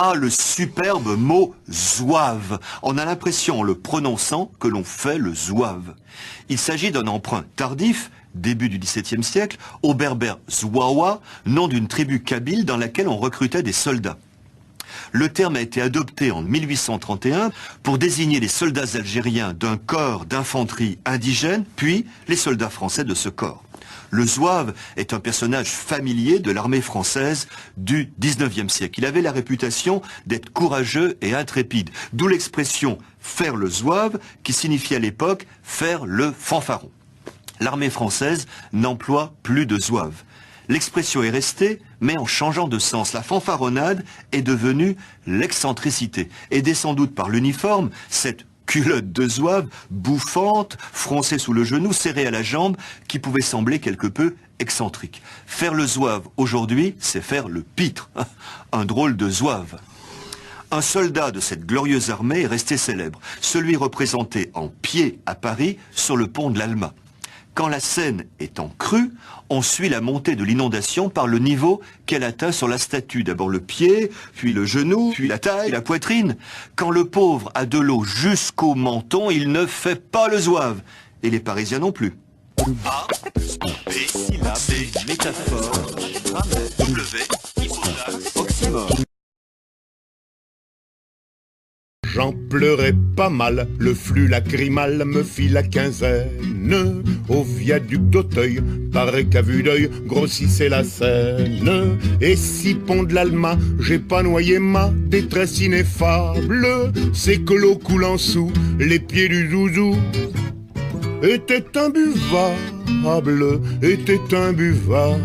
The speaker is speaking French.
Ah, le superbe mot zouave. On a l'impression en le prononçant que l'on fait le zouave. Il s'agit d'un emprunt tardif, début du XVIIe siècle, au berbère zouawa, nom d'une tribu kabyle dans laquelle on recrutait des soldats. Le terme a été adopté en 1831 pour désigner les soldats algériens d'un corps d'infanterie indigène, puis les soldats français de ce corps. Le zouave est un personnage familier de l'armée française du XIXe siècle. Il avait la réputation d'être courageux et intrépide, d'où l'expression « faire le zouave » qui signifiait à l'époque « faire le fanfaron ». L'armée française n'emploie plus de zouave. L'expression est restée, mais en changeant de sens. La fanfaronnade est devenue l'excentricité, aidée sans doute par l'uniforme, cette culotte de zouave, bouffante, froncée sous le genou, serrée à la jambe, qui pouvait sembler quelque peu excentrique. Faire le zouave aujourd'hui, c'est faire le pitre, un drôle de zouave. Un soldat de cette glorieuse armée est resté célèbre, celui représenté en pied à Paris sur le pont de l'Alma. Quand la Seine est en crue, on suit la montée de l'inondation par le niveau qu'elle atteint sur la statue. D'abord le pied, puis le genou, puis la taille, la poitrine. Quand le pauvre a de l'eau jusqu'au menton, il ne fait pas le zouave. Et les Parisiens non plus. A, B, C, métaphore, W, hypothèse, oxymore. J'en pleurais pas mal, le flux lacrymal me fit la quinzaine. Au viaduc d'Auteuil, paraît qu'à vue d'œil grossissait la Seine. Et si pont de l'Alma, j'ai pas noyé ma détresse ineffable, c'est que l'eau coulant sous les pieds du zouzou était imbuvable, était imbuvable.